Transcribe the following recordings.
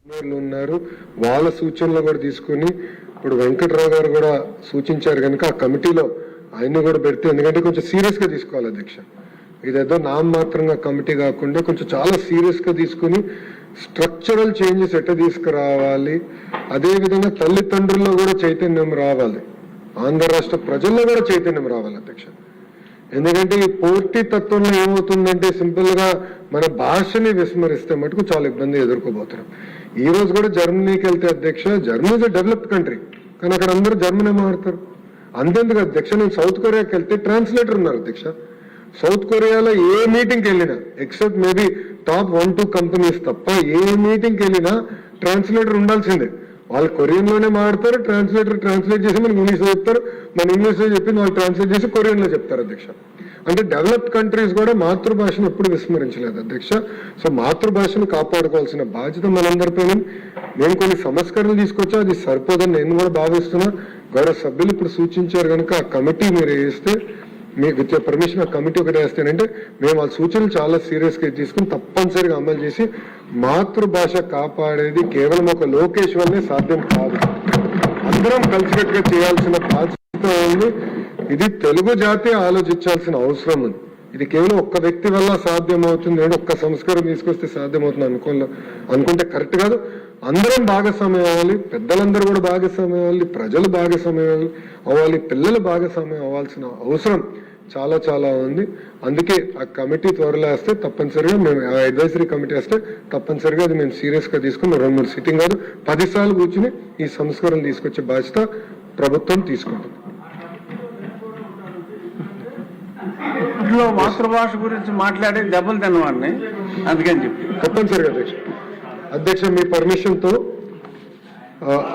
ఉన్నారు వాళ్ళ సూచనలు కూడా తీసుకుని ఇప్పుడు వెంకట్రావు గారు కూడా సూచించారు కనుక ఆ కమిటీలో ఆయన్ని కూడా పెడితే, ఎందుకంటే కొంచెం సీరియస్ గా తీసుకోవాలి అధ్యక్ష. ఇదేదో నామమాత్రంగా కమిటీ కాకుండా కొంచెం చాలా సీరియస్ గా తీసుకుని స్ట్రక్చరల్ చేంజెస్ ఎట్లా తీసుకురావాలి, అదేవిధంగా తల్లిదండ్రుల్లో కూడా చైతన్యం రావాలి, ఆంధ్ర రాష్ట్ర ప్రజల్లో కూడా చైతన్యం రావాలి అధ్యక్ష. ఎందుకంటే ఈ పోటీ తత్వంలో ఏమవుతుందంటే సింపుల్ గా మన భాషని విస్మరిస్తే మటుకు చాలా ఇబ్బంది ఎదుర్కోబోతున్నాం. ఈ రోజు కూడా జర్మనీకి వెళ్తే అధ్యక్ష, జర్మనీ ఇస్ డెవలప్డ్ కంట్రీ, కానీ అక్కడ అందరూ జర్మనీ మాట్లాడతారు. అంతేందుకు అధ్యక్ష, నేను సౌత్ కొరియాకి వెళ్తే ట్రాన్స్లేటర్ ఉన్నారు అధ్యక్ష. సౌత్ కొరియాలో ఏ మీటింగ్కి వెళ్ళినా ఎక్సెప్ట్ మేబీ టాప్ 1-2 కంపెనీస్ తప్ప ఏ మీటింగ్కి వెళ్ళినా ట్రాన్స్లేటర్ ఉండాల్సిందే. వాళ్ళు కొరియన్ లోనే మాట్లాడతారు, ట్రాన్స్లేట్ చేసి మనకి ఇంగ్లీష్ లో చెప్తారు, మన ఇంగ్లీష్ లో చెప్పి వాళ్ళు ట్రాన్స్లేట్ చేసి కొరియన్ లో చెప్తారు అధ్యక్ష. అంటే డెవలప్డ్ కంట్రీస్ కూడా మాతృభాషను ఎప్పుడు విస్మరించలేదు అధ్యక్ష. సో మాతృభాషను కాపాడుకోవాల్సిన బాధ్యత మనందరిపైన. నేను కొన్ని సంస్కరణలు తీసుకొచ్చా, అది సరిపోదని నేను కూడా భావిస్తున్నా. గౌరవ సభ్యులు ఇప్పుడు సూచించారు కనుక ఆ కమిటీ మీరు వేస్తే, మీకు విత్ పర్మిషన్ ఆ కమిటీ ఒకటి వేస్తేనంటే మేము వాళ్ళ సూచనలు చాలా సీరియస్ గా తీసుకుని తప్పనిసరిగా అమలు చేసి మాతృభాష కాపాడేది కేవలం ఒక లోకేష్ వల్లే సాధ్యం కాదు, అందరం కలిసికట్టుగా చేయాల్సిన బాధ్యత ఉంది. ఇది తెలుగు జాతి ఆలోచించాల్సిన అవసరం ఉంది. ఇది కేవలం ఒక్క వ్యక్తి వల్ల సాధ్యం అవుతుంది, ఒక్క సంస్కారం తీసుకొస్తే సాధ్యమవుతుంది అనుకుంటే కరెక్ట్ కాదు. అందరం భాగస్వామ్యం అవ్వాలి, పెద్దలందరూ కూడా భాగస్వామ్యం అవ్వాలి, ప్రజలు భాగస్వామ్యం అవ్వాలి, పిల్లలు భాగస్వామ్యం అవ్వాల్సిన అవసరం చాలా చాలా ఉంది. అందుకే ఆ కమిటీ త్వరలో వేస్తే తప్పనిసరిగా మేము అడ్వైజరీ కమిటీ వేస్తే తప్పనిసరిగా అది మేము సీరియస్ గా తీసుకుని 2-3 సిట్టింగ్ కాదు 10 సార్లు కూర్చుని ఈ సంస్కరణ తీసుకొచ్చే బాధ్యత ప్రభుత్వం తీసుకుంటుంది. మాతృభాష గురించి మాట్లాడి దెబ్బలు తిన్నవాడిని, అందుకని చెప్పి తప్పనిసరిగా అధ్యక్ష మీ పర్మిషన్ తో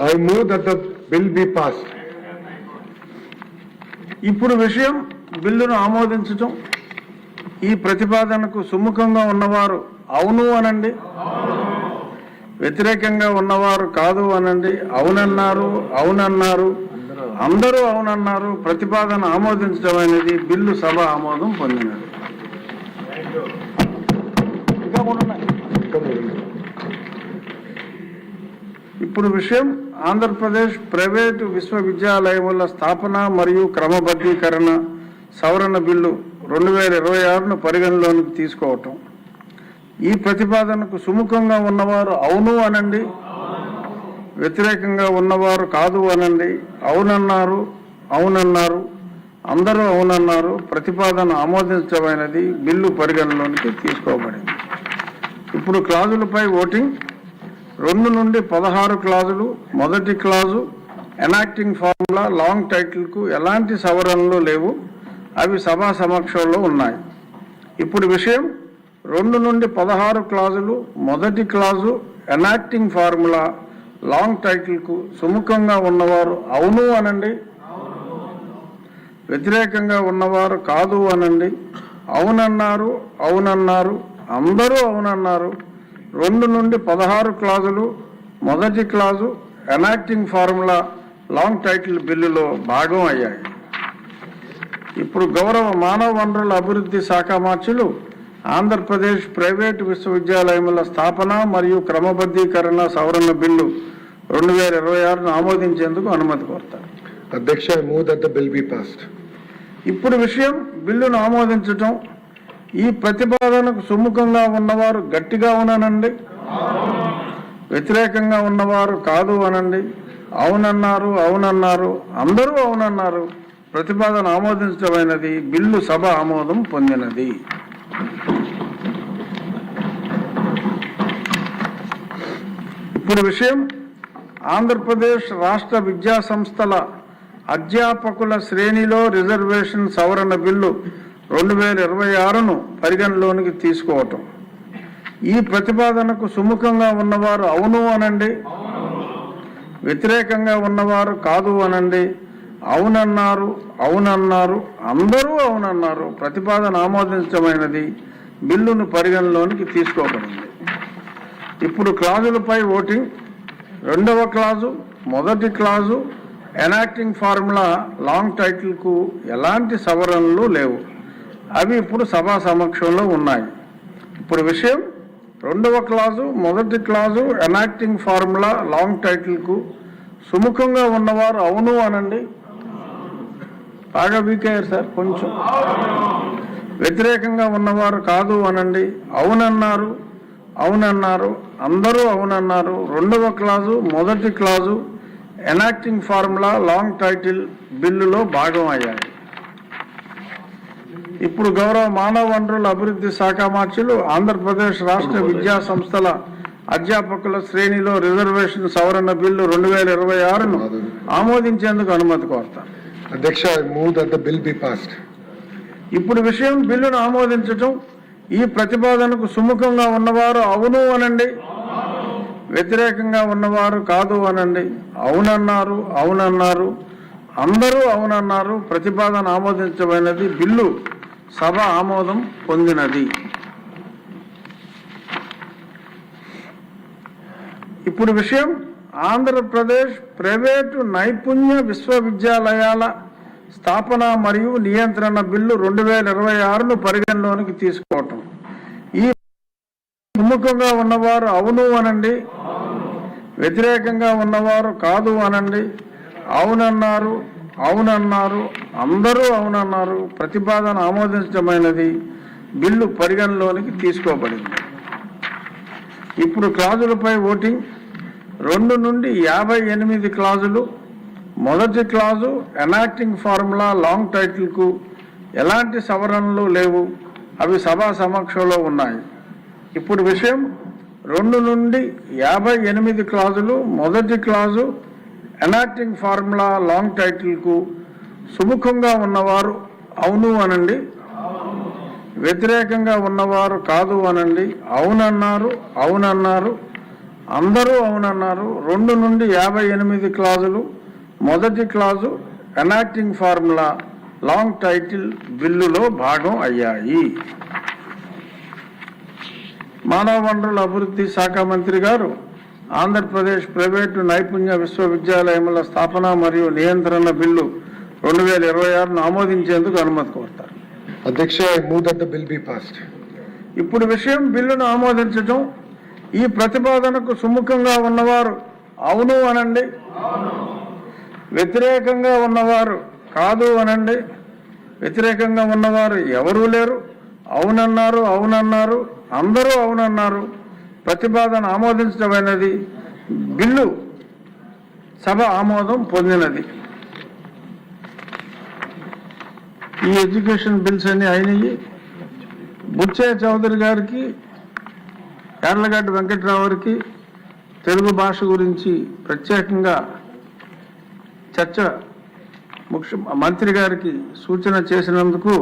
I move that the bill be pass. ఇప్పుడు విషయం బిల్లును ఆమోదించటం. ఈ ప్రతిపాదనకు సుముఖంగా ఉన్నవారు అవును అనండి, వ్యతిరేకంగా ఉన్నవారు కాదు అనండి. అవునన్నారు, అందరూ అవునన్నారు. ప్రతిపాదన ఆమోదించడం అనేది బిల్లు సభ ఆమోదం పొందినది. ఇప్పుడు విషయం ఆంధ్రప్రదేశ్ ప్రైవేటు విశ్వవిద్యాలయముల స్థాపన మరియు క్రమబద్ధీకరణ సవరణ బిల్లు 2026ను పరిగణలోనికి తీసుకోవటం. ఈ ప్రతిపాదనకు సుముఖంగా ఉన్నవారు అవును అనండి, వ్యతిరేకంగా ఉన్నవారు కాదు అనండి. అవునన్నారు, అందరూ అవునన్నారు. ప్రతిపాదన ఆమోదించమైనది, బిల్లు పరిగణలోనికి తీసుకోబడింది. ఇప్పుడు క్లాజులపై ఓటింగ్. 2 నుండి 16 క్లాజులు. మొదటి క్లాజు ఎనాక్టింగ్ ఫార్ములా లాంగ్ టైటిల్కు ఎలాంటి సవరణలు లేవు, అవి సభా సమక్షంలో ఉన్నాయి. ఇప్పుడు విషయం 2 నుండి 16 క్లాజులు. మొదటి క్లాజు ఎనాక్టింగ్ ఫార్ములా లాంగ్ టైటిల్కు సుముఖంగా ఉన్నవారు అవును అనండి, వ్యతిరేకంగా ఉన్నవారు కాదు అనండి. అవునన్నారు, అందరూ అవునన్నారు. 2 నుండి 16 క్లాజులు. మొదటి clause enacting formula long title బిల్లులో భాగం అయ్యాయి. ఇప్పుడు గౌరవ మానవ వనరుల అభివృద్ధి శాఖ మంత్రులు ఆంధ్రప్రదేశ్ ప్రైవేటు విశ్వవిద్యాలయముల స్థాపన మరియు క్రమబద్ధీకరణ సవరణ బిల్లు 2026ను ఆమోదించేందుకు అనుమతి కోరుతారు. అధ్యక్ష, I move that the bill be passed. ఇప్పుడు విషయం బిల్లును ఆమోదించటం. ఈ ప్రతిపాదనకు సుముఖంగా ఉన్నవారు గట్టిగా అవుననండి, వ్యతిరేకంగా ఉన్నవారు కాదు అనండి. అవునన్నారు, అందరూ అవునన్నారు. ప్రతిపాదన ఆమోదించడమైనది, బిల్లు సభ ఆమోదం పొందినది. ఇప్పుడు విషయం ఆంధ్రప్రదేశ్ రాష్ట్ర విద్యా సంస్థల అధ్యాపకుల శ్రేణిలో రిజర్వేషన్ సవరణ బిల్లు 2026ను పరిగణలోనికి తీసుకోవటం. ఈ ప్రతిపాదనకు సుముఖంగా ఉన్నవారు అవును అనండి, వ్యతిరేకంగా ఉన్నవారు కాదు అనండి. అవునన్నారు, అందరూ అవునన్నారు. ప్రతిపాదన ఆమోదించమైనది, బిల్లును పరిగణలోనికి తీసుకోబడింది. ఇప్పుడు క్లాజులపై ఓటింగ్. 2వ క్లాజు, మొదటి క్లాజు ఎనాక్టింగ్ ఫార్ములా లాంగ్ టైటిల్కు ఎలాంటి సవరణలు లేవు, అవి ఇప్పుడు సభా సమక్షంలో ఉన్నాయి. ఇప్పుడు విషయం రెండవ క్లాజు మొదటి క్లాజు ఎనాక్టింగ్ ఫార్ములా లాంగ్ టైటిల్కు సుముఖంగా ఉన్నవారు అవును అనండి. బాగా వీక్ అయ్యారు సార్ కొంచెం. వ్యతిరేకంగా ఉన్నవారు కాదు అనండి. అవునన్నారు, అవునన్నారు, అందరూ అవునన్నారు. రెండవ క్లాజు మొదటి clause enacting formula long title బిల్లులో భాగం అయ్యాయి. ఇప్పుడు గౌరవ మానవ వనరుల అభివృద్ధి శాఖ మంత్రులు ఆంధ్రప్రదేశ్ రాష్ట్ర విద్యా సంస్థల అధ్యాపకుల శ్రేణిలో రిజర్వేషన్ సవరణ బిల్లు 2026ను ఆమోదించేందుకు అనుమతి కోరుతారు. అధ్యక్ష, I move that the bill be passed. ఇప్పుడు విషయం బిల్లును ఆమోదించటం. ఈ ప్రతిపాదనకు సుముఖంగా ఉన్నవారు అవును అనండి. వ్యతిరేకంగా ఉన్నవారు కాదు అనండి. అవునన్నారు, అవునన్నారు, అందరూ అవునన్నారు. ప్రతిపాదన ఆమోదించబడినది. బిల్లు సభ ఆమోదం పొందినది. ఇప్పుడు విషయం ఆంధ్రప్రదేశ్ ప్రైవేటు నైపుణ్య విశ్వవిద్యాలయాల స్థాపన మరియు నియంత్రణ బిల్లు 2026ను పరిగణలోనికి తీసుకోవటం. ఈ సుముఖంగా ఉన్నవారు అవును అనండి. వ్యతిరేకంగా ఉన్నవారు కాదు అనండి. అవునన్నారు, అవునన్నారు, అందరూ అవునన్నారు. ప్రతిపాదన ఆమోదించడమైనది. బిల్లు పరిగణలోనికి తీసుకోబడింది. ఇప్పుడు క్లాజులపై ఓటింగ్. 2 నుండి 58 క్లాజులు. మొదటి క్లాజు ఎనాక్టింగ్ ఫార్ములా లాంగ్ టైటిల్కు ఎలాంటి సవరణలు లేవు. అవి సభా సమక్షంలో ఉన్నాయి. ఇప్పుడు విషయం 2 నుండి 58 క్లాజులు. మొదటి క్లాజు ఎనాక్టింగ్ ఫార్ములా లాంగ్ టైటిల్కు సుముఖంగా ఉన్నవారు అవును అనండి. వ్యతిరేకంగా ఉన్నవారు కాదు అనండి. అవునన్నారు, అవునన్నారు, అందరూ అవునన్నారు. 2 నుండి 58 క్లాజులు. మొదటి clause enacting formula long title బిల్లులో భాగం అయ్యాయి. మానవ వనరుల అభివృద్ధి శాఖ మంత్రి గారు ఆంధ్రప్రదేశ్ ప్రైవేటు నైపుణ్య విశ్వవిద్యాలయముల స్థాపన మరియు నియంత్రణ బిల్లు 2026ను ఆమోదించేందుకు అనుమతి కోరుతారు. అధ్యక్ష, I move that the bill be passed. ఇప్పుడు విషయం బిల్లును ఆమోదించటం. ఈ ప్రతిపాదనకు సుముఖంగా ఉన్నవారు అవును అనండి. వ్యతిరేకంగా ఉన్నవారు కాదు అనండి. వ్యతిరేకంగా ఉన్నవారు ఎవరూ లేరు. అవునన్నారు, అవునన్నారు, అందరూ అవునన్నారు. ప్రతిపాదన ఆమోదించడమైనది. బిల్లు సభ ఆమోదం పొందినది. ఈ ఎడ్యుకేషన్ బిల్స్ అన్ని అయినాయి. బుచ్చయ్య చౌదరి గారికి, యార్లగడ్డ వెంకట్రావు గారికి తెలుగు భాష గురించి ప్రత్యేకంగా చర్చ మంత్రి గారికి సూచన చేసినందుకు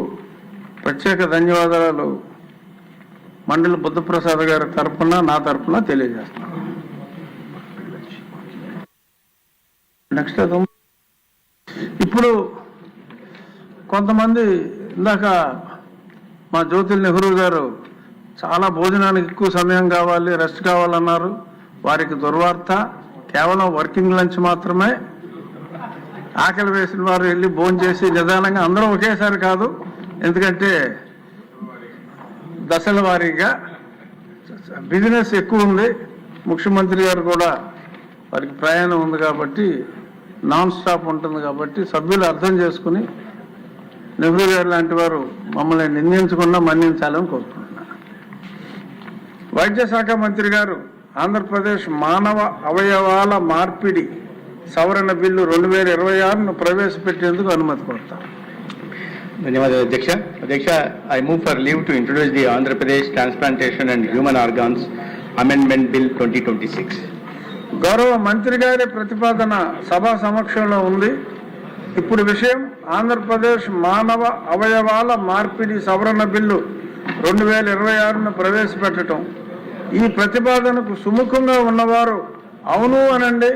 ప్రత్యేక ధన్యవాదాలు మండలి బుద్ధప్రసాద్ గారి తరఫున, నా తరఫున తెలియజేస్తున్నాను. నెక్స్ట్ ఇప్పుడు కొంతమంది ఇందాక మా జ్యోతిల్ నెహ్రూ గారు చాలా భోజనానికి ఎక్కువ సమయం కావాలి, రెస్ట్ కావాలన్నారు. వారికి దుర్వార్త. కేవలం వర్కింగ్ లంచ్ మాత్రమే. ఆకలి వేసిన వారు వెళ్ళి భోజనం చేసి నిదానంగా, అందరూ ఒకేసారి కాదు, ఎందుకంటే దశల వారీగా బిజినెస్ ఎక్కువ ఉంది. ముఖ్యమంత్రి గారు కూడా వారికి ప్రయాణం ఉంది కాబట్టి నాన్ స్టాప్ ఉంటుంది కాబట్టి సభ్యులు అర్థం చేసుకుని నెహ్రూ గారు లాంటి వారు మమ్మల్ని నిందించకుండా మన్నించాలని కోరుకుంటున్నాను. వైద్య శాఖ మంత్రి గారు ఆంధ్రప్రదేశ్ మానవ అవయవాల మార్పిడి సవరణ బిల్లు 2026ను ప్రవేశపెట్టేందుకు అనుమతి కోరుతారు. ధన్యవాదాలు అధ్యక్ష. అధ్యక్ష, I move for leave to introduce the Andhra Pradesh Transplantation and Human Organs Amendment Bill 2026. గౌరవ మంత్రి గారి ప్రతిపాదన సభా సమక్షంలో ఉంది. ఇప్పుడు విషయం ఆంధ్రప్రదేశ్ మానవ అవయవాల మార్పిడి సవరణ బిల్లు 2026ను ప్రవేశపెట్టడం. ఈ ప్రతిపాదనకు సుముఖంగా ఉన్నవారు అవును అనండి.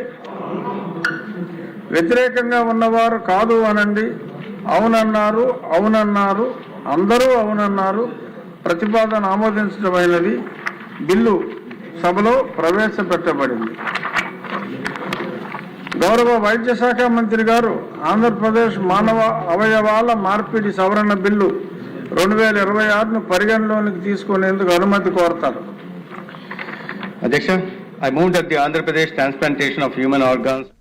వ్యతిరేకంగా ఉన్నవారు కాదు అనండి. అవునన్నారు, అవునన్నారు, అందరూ అవునన్నారు. ప్రతిపాదన ఆమోదించడమైనది. బిల్లు సభలో ప్రవేశపెట్టబడింది. గౌరవ వైద్య శాఖ మంత్రి గారు ఆంధ్రప్రదేశ్ మానవ అవయవాల మార్పిడి సవరణ బిల్లు 2026ను పరిగణలోనికి తీసుకునేందుకు అనుమతి కోరతారు. Adyaksha, I move that the Andhra Pradesh Transplantation of Human Organs